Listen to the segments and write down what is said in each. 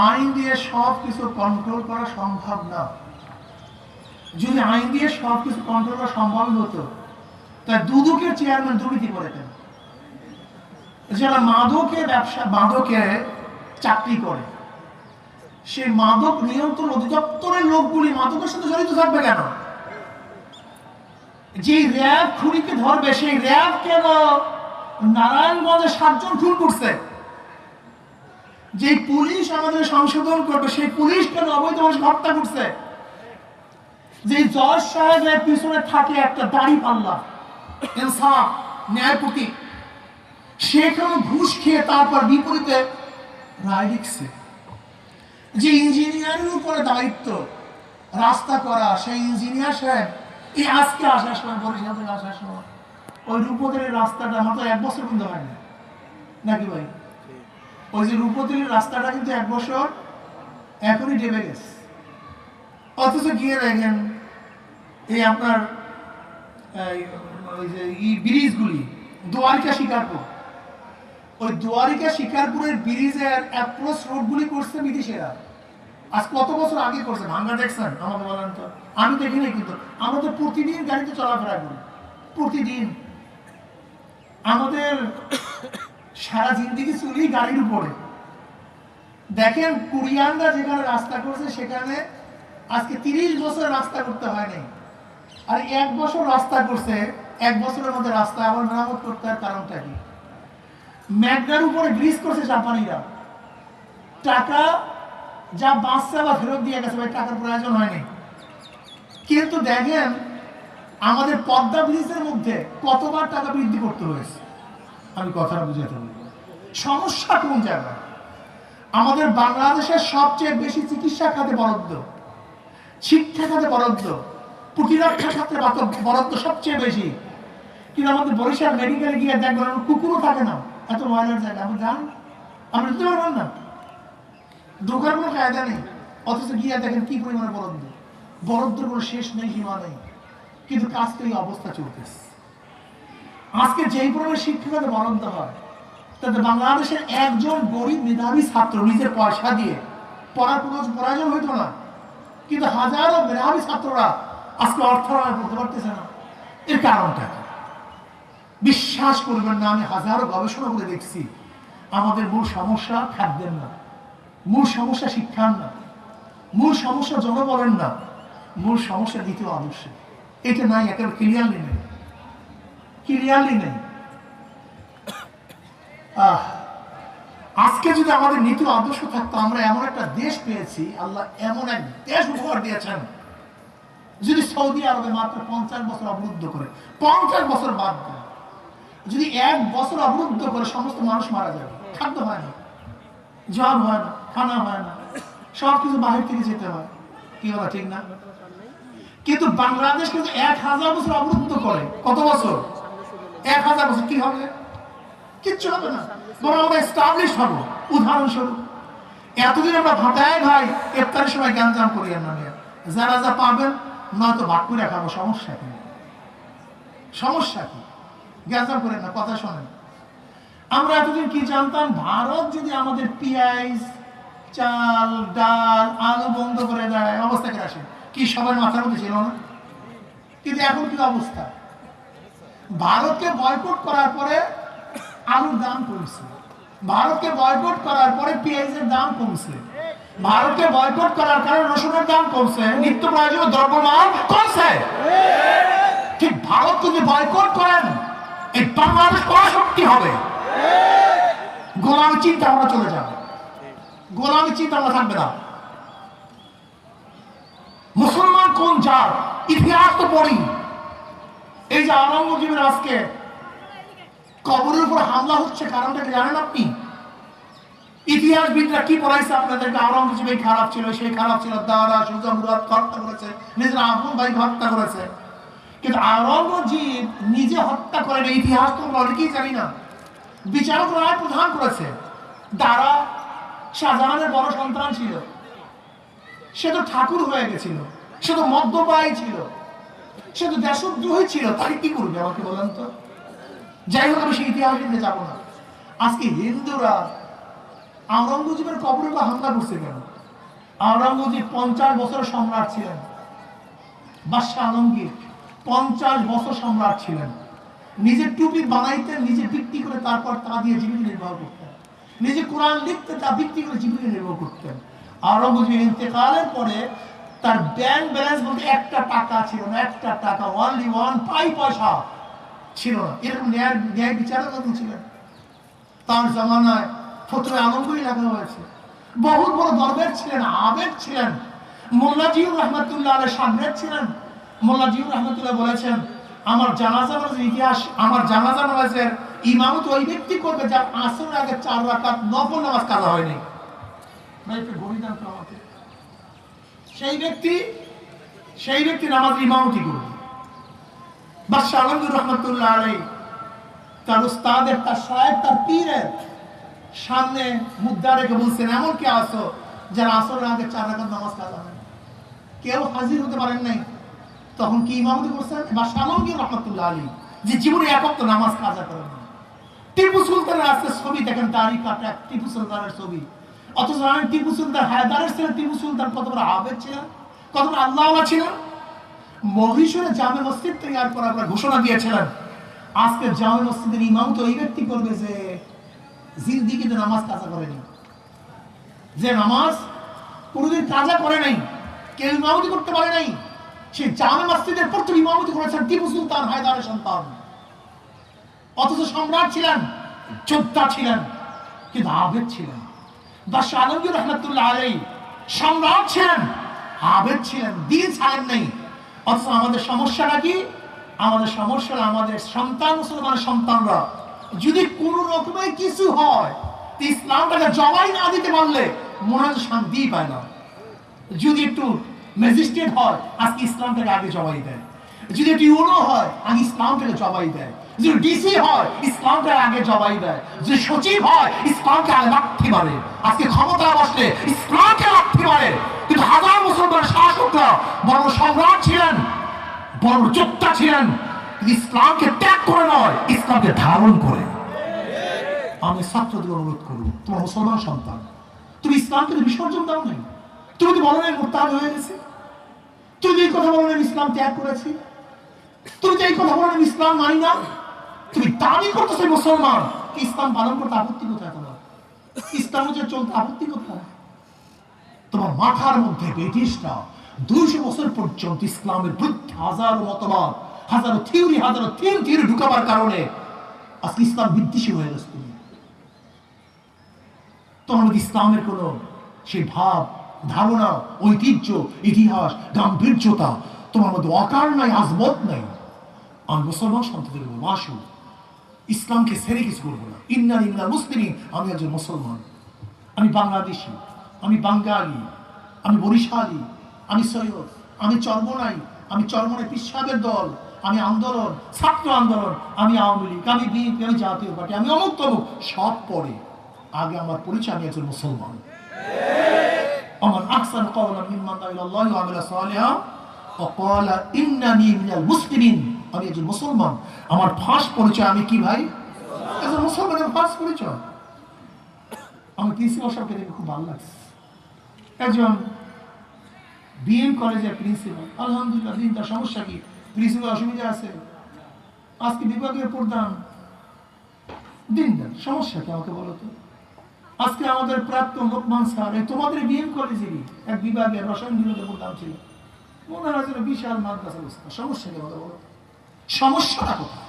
আইন দিয়ে সব কিছু কন্ট্রোল করা সম্ভব না। যদি আইন দিয়ে সব কিছু কন্ট্রোল করা সম্ভব হতো, তাই দুদকের চেয়ারম্যান দুর্নীতি করে কেন? যারা মাদকে চাকরি করে, সেই মাদক নিয়ন্ত্রণ অধিদপ্তরের লোকগুলি মাদকের সাথে জড়িত থাকবে কেন? যে র্যাব খুনিকে ধরবে, সেই র্যাব কেন নারায়ণগঞ্জে 7 জন খুন করছে? যে পুলিশ আমাদের সংশোধন করবে, সেই পুলিশ কেন অবৈধ মানুষকে হত্যা করছে? যে জজ সাহেবের পিছনে থাকে একটা দাড়ি পাল্লা, ইনসাফ, ন্যায়পতি, সেখানে ঘুষ খেয়ে তারপর বিপরীতে রায় লিখছে। যে ইঞ্জিনিয়ারের উপরে দায়িত্ব রাস্তা করা, সেই ইঞ্জিনিয়ার সাহেব এই আজকে আসার সময়, বরিশাল থেকে আসার সময় ওই রূপতলির রাস্তাটা মাত্র 1 বছর কিন্তু হয়নি নাকি ভাই? ওই যে রূপতলির রাস্তাটা কিন্তু 1 বছর এখনই ডেবে গেছে। অথচ গিয়ে দেখেন এই আপনার ওই যে ব্রিজগুলি, দুয়ারিকা শিকারপুর, ওই দুয়ারিকা শিকারপুরের ব্রিজের অ্যাপ্রোচ রোডগুলি করছে বিদেশিরা। আজ কত বছর আগে করছে, ভাঙ্গা দেখছেন? আমাকে বলেন তো। আমি দেখি নাই, কিন্তু আমরা তো প্রতিদিন গাড়িতে চলাফেরা করি, প্রতিদিন আমাদের সারা জিন্দিগি চলি গাড়ির উপরে। দেখেন কোরিয়ানরা যেখানে রাস্তা করছে, সেখানে আজকে 30 বছর রাস্তা করতে হয়নি, আর 1 বছর রাস্তা করছে। 1 বছরের মধ্যে রাস্তা আবার মেরামত করতে হয়। কারণটা কি? ম্যাগনার উপরে ব্রিজ করছে জাপানিরা, টাকা যা বাঁচছে বা ফেরত দিয়ে গেছে, ভাই টাকার প্রয়োজন হয়নি। কিন্তু দেখেন আমাদের পদ্মা ব্রিজের মধ্যে কতবার টাকা বৃদ্ধি করতে হয়েছে। আমি কথাটা বুঝাতে পারি। সমস্যা কোন জায়গায়? আমাদের বাংলাদেশের সবচেয়ে বেশি চিকিৎসা খাতে বরাদ্দ, শিক্ষা খাতে বরাদ্দ, প্রতিরক্ষা খাতে বরাদ্দ সবচেয়ে বেশি। কিন্তু আমাদের বরিশাল মেডিকেলে গিয়ে দেখবেন কুকুরও থাকে না, এত ময়লার জায়গা। আপনি যান, আপনি দিতে পারবেন না, ঢোকার কোনো কায়দা নেই। অথচ গিয়ে দেখেন কি পরিমাণে বরাদ্দ, বরাদ্দের কোনো শেষ নেই, সীমা নেই। কিন্তু কাজ তো এই অবস্থা চলতেছে। আজকে যেই পরিমাণে শিক্ষা খাতে বরাদ্দ হয়, তাতে বাংলাদেশের একজন গরিব মেধাবী ছাত্র নিজের পয়সা দিয়ে পড়ার কোনো প্রয়োজন হইতো না। কিন্তু হাজারো মেধাবী ছাত্ররা আজকে অর্থায়ন করতে পারতেছে না। এর কারণটা কি? বিশ্বাস করবেন না, আমি হাজারো গবেষণা করে দেখছি, আমাদের মূল সমস্যা খাদ্যের না, মূল সমস্যা শিক্ষার না, মূল সমস্যা জনবলের না, মূল সমস্যা দ্বিতীয় আদর্শ। এটা নাই, একেবারে ক্লিয়ারলি নেই, ক্লিয়ারলি নেই। আজকে যদি আমাদের নীতি আদর্শ থাকতো, আমরা এমন একটা দেশ পেয়েছি, আল্লাহ এমন এক দেশ উপহার দিয়েছেন। যদি সৌদি আরবে মাত্র 50 বছর অবরুদ্ধ করে, 50 বছর বাদ দেয়, যদি 1 বছর অবরুদ্ধ করে সমস্ত মানুষ মারা যাবে, খাদ্য হয় না, জল হয় না, খানা হয় না, সবকিছু বাহির থেকে যেতে হয়। কি বলা ঠিক না? কিন্তু বাংলাদেশ কিন্তু 1000 বছর অবরুদ্ধ করে। কত বছর? 1000 বছর। কি হবে? কিচ্ছু হবে না, বরং আমরা এস্টাবলিশ হবো। উদাহরণস্বরূপ, এতদিন আমরা ভাটায় ভাই ইফতারের সময় জ্ঞানজাম করি না, যারা যা পাবেন নয়তো ভাগ করে খাবো। সমস্যা কি? সমস্যা কি? জ্ঞানজাম করেন না, কথা শোনেন। আমরা এতদিন কি জানতাম? ভারত যদি আমাদের পেঁয়াজ, চাল, ডাল, আলু বন্ধ করে দেয়, অবস্থা কে আসে? কি সবার মাথার মধ্যে ছিল না? কিন্তু এখন কি অবস্থা? ভারতকে বয়কট করার পরে আলুর দাম কমছে, ভারতকে বয়কট করার পরে পেঁয়াজের দাম কমছে, ভারতকে বয়কট করার কারণে রসুনের দাম কমছে, নিত্য প্রয়োজনীয় দ্রব্যমান কমছে। ঠিক ভারত যদি বয়কট করেন, এই বাংলাদেশ পরাশক্তি হবে। গোলামি চিন্তা আমরা চলে যাবে, গোলামি চিন্তা আমরা থাকবে না। মুসলমান কোন জাত? ইতিহাস তো পড়ি। এই যে আওরঙ্গজেবের আজকে কবরের উপর হামলা হচ্ছে, কারণটা কি জানেন আপনি? ইতিহাসবিদরা কি পড়াইছে আপনাদেরকে? আওরঙ্গজেব এই খারাপ ছিল, সেই খারাপ ছিল, দারা সুজা মুরাদ হত্যা করেছে, নিজের আপন ভাই হত্যা করেছে। কিন্তু আওরঙ্গজেব নিজে হত্যা করেন, ইতিহাস তো আমরা অনেকেই জানি না। বিচারক রায় প্রদান করেছে। দারা শাহজাহানের বড় সন্তান ছিল, সে তো ঠাকুর হয়ে গেছিল, সে তো মদ্যপায়ী ছিল, সে তো দেশদ্রোহী ছিল। তাকে কি করবে আমাকে বলেন তো? যাই হোক, আমি সেই ইতিহাস নিয়ে যাবো না। আজকে হিন্দুরা আওরঙ্গজেবের কবরে হামলা করছে কেন? আওরঙ্গজেব 50 বছর সম্রাট ছিলেন। বাদশাহ আলমগীর 50 বছর সম্রাট ছিলেন। নিজের টুপি বানাইতেন, নিজে বিক্রি করে তারপর তা দিয়ে জীবিকা নির্বাহ করতেন। নিজে কোরআন লিখতে তা বিক্রি করে জীবিকা নির্বাহ করতেন। আওরঙ্গজেবের ইন্তেকালের পরে তার ব্যাংক ব্যালেন্স বলতে একটা টাকা ছিল না, একটা টাকা, অনলি ওয়ান পয়সা ছিল না। এরকম ন্যায় বিচারক ছিলেন। তার জামানায় ফতোয়া আলমগীর লেখা হয়েছে। বহুত বড় দরবেশ ছিলেন, আবেদ ছিলেন। মোল্লা জিউর রহমতুল্লাহ আলাইহি সামনের ছিলেন। মোল্লা জিউর রহমতুল্লাহ বলেছেন, আমার জানাজা নামাজের ইতিহাস, আমার জানাজা নামাজের ইমামত ওই ব্যক্তি করবে যার আসরের আগে 4 রাকাত নফল নামাজ কাজা হয়নি। ভাই একটু গণি দাও তো আমাকে। সেই ব্যক্তি নামাজ ইমামতি করবে। বাদশাহ আলমগীর রহমতুল্লাহ আলাইহি তার উস্তাদের, তার সাহেব, তার পীরের সামনে মুদ্রা রেখে বলছেন, এমন কে আসো যারা আসরের আগে 4 রাকাত নামাজ কাজা হয়? কেউ হাজির হতে পারেন নাই। তখন কি ইমামতি করছেন বাদশাহ আলমগীর রহমতুল্লাহ আলাইহি, যে জীবনে এক ওয়াক্ত নামাজ কাজা করেন না। টিপু সুলতানের আজকে ছবি দেখেন, তারই কাটা টিপু সুলতানের ছবি। অথচ আমি টিপু সুলতান হায়দারের ছিলেন, টিপু সুলতান কত বড় আবেদ ছিলেন, কত বড় আল্লাহওয়ালা ছিলেন। মহীশূরে জামে মসজিদ তৈরি করার ঘোষণা দিয়েছিলেন। আজকে জামে মসজিদের ইমাম তো এই ব্যক্তি করবে যে জিন্দিগিতে নামাজ কাজা করেনি, যে নামাজ কোনদিন কাজা করে নাই, কেউ ইমামতি করতে পারে নাই। সে জামে মসজিদের প্রথম ইমামতি করেছেন টিপু সুলতান হায়দারের সন্তান। অথচ সম্রাট ছিলেন, যোদ্ধা ছিলেন, কিন্তু আবেদ ছিলেন। বাদশাহ আলমগীর রহমতুল্লাহ আলাইহি সম্রাট ছিলেন, আবেদ ছিলেন, দিন ছাড়েন নাই। অথচ আমাদের সমস্যাটা কি? আমাদের সমস্যা আমাদের সন্তান, মুসলমানের সন্তানরা যদি কোন রকমের কিছু হয়, ইসলামটাকে জবাই না দিতে পারলে মনে হয় শান্তি পায় না। যদি একটু ম্যাজিস্ট্রেট হয়, আজকে ইসলামটাকে আগে জবাই দেয়। যদি একটু ইউনো হয়, আগে ইসলামটাকে জবাই দেয়। যদি ডিসি হয়, ইসলামটাকে আগে জবাই দেয়। যদি সচিব হয়, ইসলামকে আগে লাথি মারে। আজকে ক্ষমতা বসলে ইসলামকে লাথি মারে। কিন্তু হাজার মুসলমান শাসকরা বড় সম্রাট ছিলেন, বড় যোদ্ধা ছিলেন, ইসলামকে ত্যাগ করে নয়, ইসলামকে ধারণ করে। আমি ছাত্রদের অনুরোধ করব, তোমার মুসলমান সন্তান, তুমি ইসলামকে বিসর্জন দাও নাই। তুমি তো বলো নাই মুরতাদ হয়ে গেছে। তুমি এই কথা বলো না ইসলাম ত্যাগ করেছি। তুমি যে এই কথা বলো না ইসলাম মানি না। তুমি দাবি করতেছো মুসলমান, ইসলাম পালন করতে আপত্তি কোথায়? তোমার ইসলাম যে চলতে আপত্তি কোথায়? তোমার মাথার মধ্যে ব্রিটিশরা 200 বছর পর্যন্ত ইসলামের বিরুদ্ধে হাজারো মতবাদ, হাজারো থিওরি ঢুকাবার কারণে আজকে ইসলাম বিদ্বেষী হয়ে গেছে। তোমার মধ্যে ইসলামের কোন সেই ভাব, ধারণা, ঐতিহ্য, ইতিহাস, গাম্ভীর্যতা তোমার মধ্যে অকার নাই, আজমত নাই। আমি মুসলমান সন্তানদের বলবো, আসুন ইসলামকে ছেড়ে কিছু করবো না। ইন্নানি মিনাল মুসলিমিন, আমি একজন মুসলমান, আমি বাংলাদেশি, আমি বাঙালি, আমি বরিশালী, আমি সৈয়দ, আমি চরমনাই, আমি চরমনাই পিসাবের দল, আমি আন্দোলন, ছাত্র আন্দোলন, আমি আওয়ামী লীগ, আমি বিএনপি, আমি জাতীয় পার্টি, আমি অমুক তমুক, সব পরে আগে আমার পরিচয় আমি একজন মুসলমান। আমার আকসান কওলান মিম্মান দাআ ইলাল্লাহি ওয়া আমিলা সালিহান ওয়া ক্বালা ইন্নানি মিনাল মুসলিমিন, আমি একজন মুসলমান। আমার ফার্স্ট পরিচয় আমি কি ভাই? একজন মুসলমানের ফার্স্ট পরিচয়। আমার প্রিন্সিপাল সাহেবকে দেখে খুব ভালো লাগছে। একজন বিএম কলেজের প্রিন্সিপাল, আলহামদুলিল্লাহ, দিন তার সমস্যা কি? প্রিন্সিপাল অসুবিধা আছে, আজকে বিভাগীয় প্রধান, দিন দেন, সমস্যা কি আমাকে বলো তো? আজকে আমাদের প্রাক্তন লোকমান স্যার, এই তোমাদের বিএম কলেজেরই এক বিভাগের রসায়ন বিভাগের প্রধান ছিল। মনে হয় যেন বিশাল মাদ্রাসা অবস্থা, সমস্যা কি আমাকে বলো? সমস্যাটা কোথায়?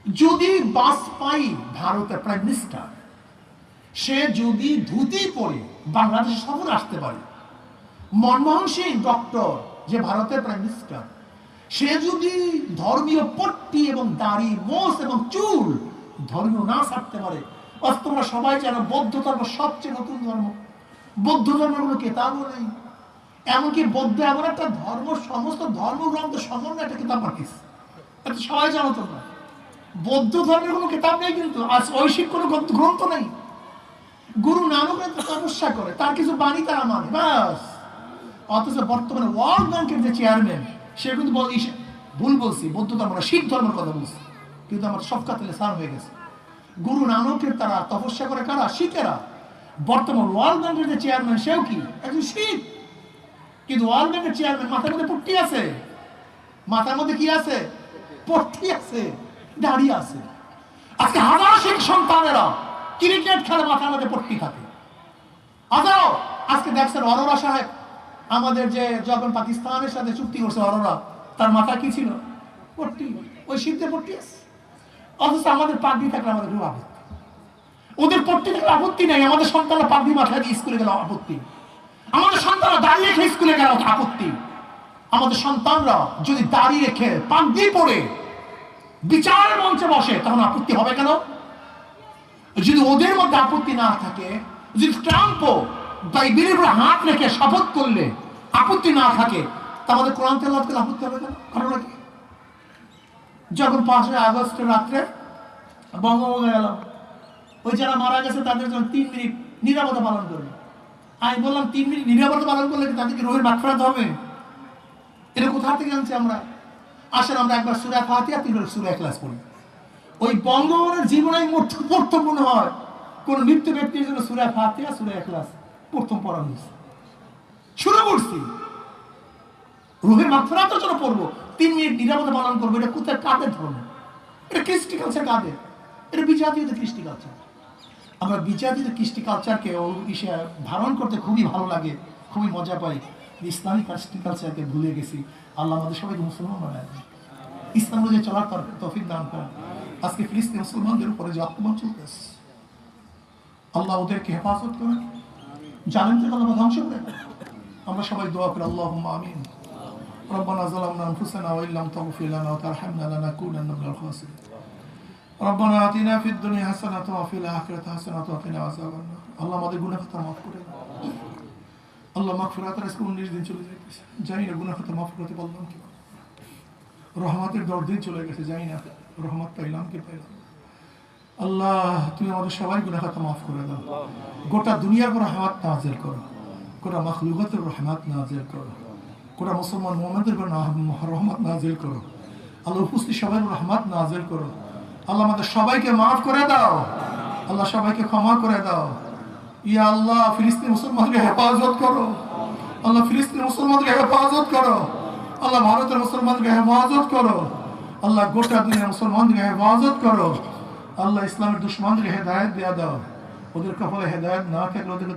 যদি বাজপেয়ী ভারতের প্রাইম মিনিস্টার, সে যদি ধুতি পরে বাংলাদেশ সফর আসতে পারে, মনমোহন সিং ডক্টর যে ভারতের প্রাইম মিনিস্টার, সে যদি ধর্মীয় পট্টি এবং দাড়ি, মোষ এবং চুল ধর্মীয় না ছাড়তে পারে, তোমরা সবাই জানো বৌদ্ধ ধর্ম সবচেয়ে নতুন ধর্ম। বৌদ্ধ ধর্মের কোনো কেতাবও নেই। এমনকি বৌদ্ধ এমন একটা ধর্ম, সমস্ত ধর্মগ্রন্থ সমন্বয় একটা কিতাব পাঠিয়েছে, এটা সবাই জানো তোমরা। বৌদ্ধ ধর্মের কোনো কিতাব নেই, কিন্তু আজ ঐশিক কোনো গ্রন্থ নেই। গুরু নানক তপস্যা করে, তার কিছু বাণী তারা মানে, ব্যাস। অথচ বর্তমানে ওয়ার্ল্ড ব্যাংকের যে চেয়ারম্যান, সে কিন্তু ভুল বলছি, বৌদ্ধ ধর্ম না, শিখ ধর্মের কথা বলছি, কিন্তু আমার সবকা তেলে সার হয়ে গেছে। গুরু নানকের তারা তপস্যা করে কারা? শিখেরা। বর্তমান ওয়ার্ল্ড ব্যাংকের যে চেয়ারম্যান সেও কি একজন শিখ, কিন্তু ওয়ার্ল্ড ব্যাংকের চেয়ারম্যান মাথার মধ্যে পট্টি আছে, মাথার মধ্যে কি আছে? পট্টি আছে, দাড়ি আছে। আজকে হাজার শিখ সন্তানেরা ক্রিকেট খেলে মাথার মধ্যে পট্টি থাকে। হাজারো। আজকে দেখছেন অরোরা সাহেব, আমাদের যে যখন পাকিস্তানের সাথে চুক্তি করছে অরোরা, তার মাথায় কি ছিল? পট্টি। ওই শিখতে পট্টি আছে। অথচ আমাদের পাগড়ি থাকলে আমাদের খুব আপত্তি, ওদের পট্টি থাকলে আপত্তি নেই। আমাদের সন্তানরা পাগড়ি মাথায় দিয়ে স্কুলে গেল আপত্তি, আমাদের সন্তানরা দাঁড়িয়ে রেখে স্কুলে গেল আপত্তি। আমাদের সন্তানরা যদি দাঁড়িয়ে রেখে পাগড়ি পরে বিচারের মঞ্চে বসে তখন আপত্তি হবে কেন? যদি ওদের মধ্যে আপত্তি না থাকে, যদি ট্রাম্পও বাইবেলের উপরে হাত রেখে শপথ করলে আপত্তি না থাকে, তা আমাদের কোরআন তেলাওয়াত করলে আপত্তি হবে কেন? কারণ কি? যখন 5ই আগস্টের রাত্রে বঙ্গভঙ্গ গেল, ওই যারা মারা গেছে তাদের জন্য 3 মিনিট নিরাপত্তা পালন করবে। আমি বললাম 3 মিনিট নিরাপত্তা পালন করলে তাদেরকে রোহের মাগফিরাত হবে? এটা কোথা থেকে আনছি আমরা? আসেন আমরা একবার সূরা ফাতিহা 3 সূরা ইখলাস পড়ি। ওই বঙ্গবন্ধুর জীবনে প্রথম মনে হয় কোন মৃত্যু ব্যক্তির জন্য সূরা ফাতিহা সূরা ইখলাস প্রথম পড়া হয়েছে, শুরু করছি। রোহের মাগফিরাতের জন্য পড়বো, 3 মিনিট নিরাপত্তা পালন করবো। এটা কোথায়, কাদের ধর্ম? এটা কৃষ্টি কালচার কাদের? এটা বিজাতীয় কৃষ্টি কালচার। আমরা বিজাতীয় কৃষ্টি কালচারকে ধারণ করতে খুবই ভালো লাগে, খুবই মজা পাই। ইসলামিক কৃষ্টি কালচারকে ভুলে গেছি। আল্লাহ আমাদের সবাইকে মুসলমান বানায় দেয়, ইসলাম অনুযায়ী চলার তৌফিক দান করেন। আজকে ফিলিস্তিন মুসলমানদের উপরে যে আক্রমণ চলতেছে, আল্লাহ ওদেরকে হেফাজত করেন, জালেমদেরকে আল্লাহ ধ্বংস করেন। আমরা সবাই দোয়া করি, আল্লাহুম্মা আমিন। ربنا ظلمنا أنفسنا وإن لم تغفر لنا وترحمنا لنكونن من الخاسرين ربنا آتنا في الدنيا حسنة وفي الآخرة حسنة وقنا عذاب النار। আল্লাহ আমাদের গুনাহ খাতা মাফ করে দাও। আল্লাহ মাগফিরাতের আজকে 19 দিন চলে যাচ্ছে, জানি না গুনাহ খাতা মাফ করতে পারলাম কি। রহমতের 10 দিন চলে গেছে, জানি না রহমত পাইলাম কি পাইলাম। আল্লাহ তুমি আমাদের সবাই গুনাহ খাতা মাফ করে দাও। গোটা দুনিয়ার উপর রহমত নাযিল করো, গোটা মাখলুকাতের উপর রহমত নাযিল করো, গোটা মুসলমান মুমিনদের উপর রহমত নাযিল করো। আল্লাহ উপস্থিত সবাই রহমত নাযিল করো। আল্লাহ আমাদের সবাইকে মাফ করে দাও, আল্লাহ সবাইকে ক্ষমা করে দাও। ইয়া আল্লাহ ফিলিস্তিন মুসলমানকে হেফাজত করো, আল্লাহ ফিলিস্তিন মুসলমানকে হেফাজত করো, আল্লাহ ভারতের মুসলমানকে হেফাজত করো, আল্লাহ গোটা দুনিয়ার মুসলমানকে হেফাজত করো। আল্লাহ ইসলামের দুশমনদেরকে হেদায়েত দেয়া দাও, ওদের কপালে হেদায়েত না থাকলে ওদের